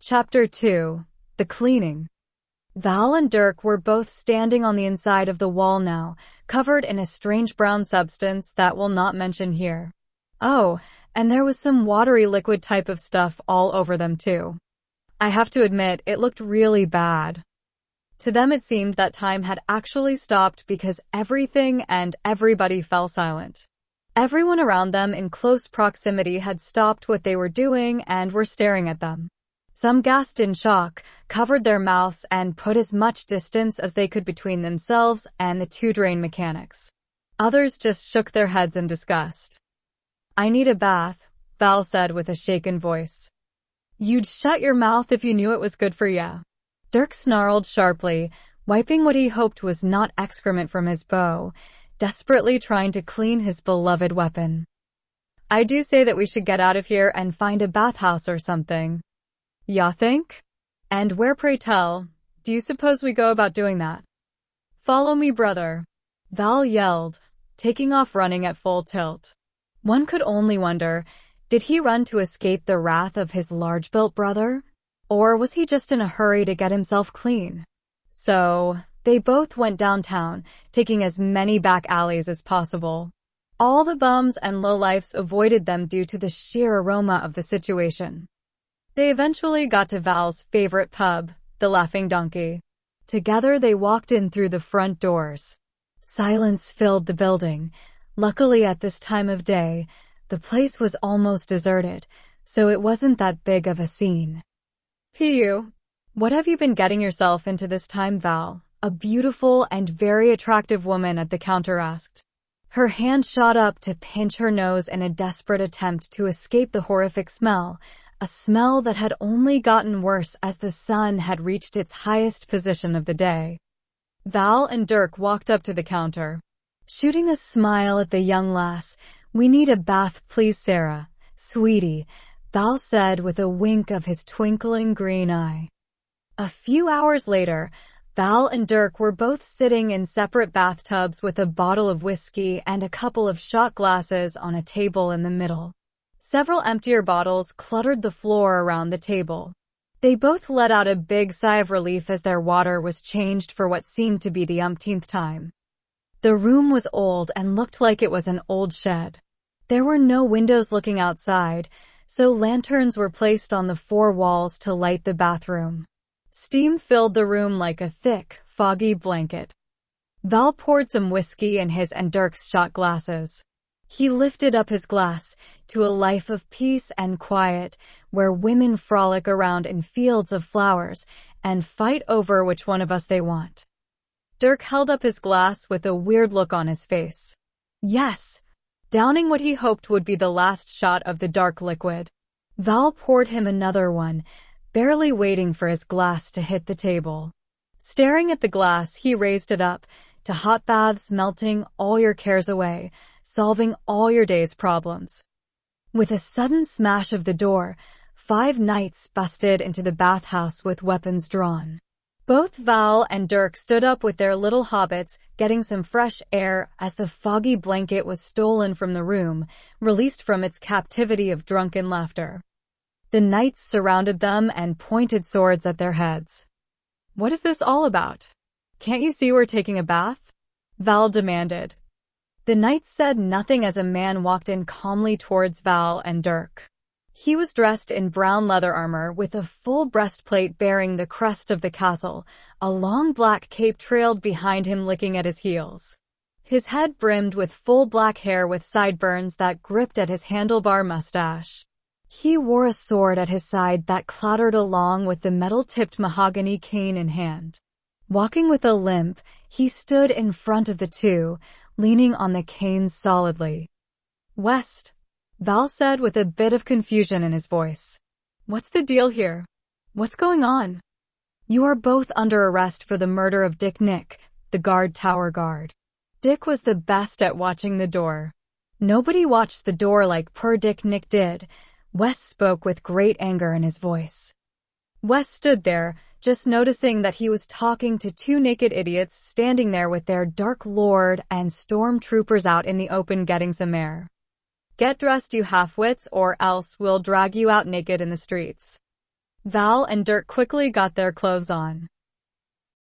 Chapter 2. The Cleaning. Val and Dirk were both standing on the inside of the wall now, covered in a strange brown substance that we'll not mention here. Oh, and there was some watery liquid type of stuff all over them too. I have to admit, it looked really bad. To them it seemed that time had actually stopped because everything and everybody fell silent. Everyone around them in close proximity had stopped what they were doing and were staring at them. Some gasped in shock, covered their mouths, and put as much distance as they could between themselves and the two drain mechanics. Others just shook their heads in disgust. "I need a bath," Val said with a shaken voice. "You'd shut your mouth if you knew it was good for ya." Dirk snarled sharply, wiping what he hoped was not excrement from his bow, desperately trying to clean his beloved weapon. "I do say that we should get out of here and find a bathhouse or something. Ya think? And where, pray tell, do you suppose we go about doing that?" "Follow me, brother," Val yelled, taking off running at full tilt. One could only wonder, did he run to escape the wrath of his large-built brother? Or was he just in a hurry to get himself clean? So, they both went downtown, taking as many back alleys as possible. All the bums and lowlifes avoided them due to the sheer aroma of the situation. They eventually got to Val's favorite pub, the Laughing Donkey. Together they walked in through the front doors. Silence filled the building. Luckily at this time of day, the place was almost deserted, so it wasn't that big of a scene. "Pu, what have you been getting yourself into this time, Val?" a beautiful and very attractive woman at the counter asked. Her hand shot up to pinch her nose in a desperate attempt to escape the horrific smell, a smell that had only gotten worse as the sun had reached its highest position of the day. Val and Dirk walked up to the counter. Shooting a smile at the young lass, "We need a bath, please, Sarah. Sweetie," Val said with a wink of his twinkling green eye. A few hours later, Val and Dirk were both sitting in separate bathtubs with a bottle of whiskey and a couple of shot glasses on a table in the middle. Several emptier bottles cluttered the floor around the table. They both let out a big sigh of relief as their water was changed for what seemed to be the umpteenth time. The room was old and looked like it was an old shed. There were no windows looking outside, so lanterns were placed on the four walls to light the bathroom. Steam filled the room like a thick, foggy blanket. Val poured some whiskey in his and Dirk's shot glasses. He lifted up his glass to a life of peace and quiet, where women frolic around in fields of flowers and fight over which one of us they want. Dirk held up his glass with a weird look on his face. Yes, downing what he hoped would be the last shot of the dark liquid. Val poured him another one, barely waiting for his glass to hit the table. Staring at the glass, he raised it up to hot baths melting all your cares away, solving all your day's problems. With a sudden smash of the door, 5 knights busted into the bathhouse with weapons drawn. Both Val and Dirk stood up with their little hobbits, getting some fresh air as the foggy blanket was stolen from the room, released from its captivity of drunken laughter. The knights surrounded them and pointed swords at their heads. "What is this all about? Can't you see we're taking a bath?" Val demanded. The knights said nothing as a man walked in calmly towards Val and Dirk. He was dressed in brown leather armor with a full breastplate bearing the crest of the castle. A long black cape trailed behind him, licking at his heels. His head brimmed with full black hair with sideburns that gripped at his handlebar mustache. He wore a sword at his side that clattered along with the metal-tipped mahogany cane in hand. Walking with a limp, he stood in front of the two, leaning on the cane solidly. "West," Val said with a bit of confusion in his voice. "What's the deal here? What's going on?" "You are both under arrest for the murder of Dick Nick, the guard tower guard." Dick was the best at watching the door. Nobody watched the door like poor Dick Nick did. West spoke with great anger in his voice. West stood there, just noticing that he was talking to 2 naked idiots standing there with their Dark Lord and stormtroopers out in the open getting some air. "Get dressed, you half-wits, or else we'll drag you out naked in the streets." Val and Dirk quickly got their clothes on.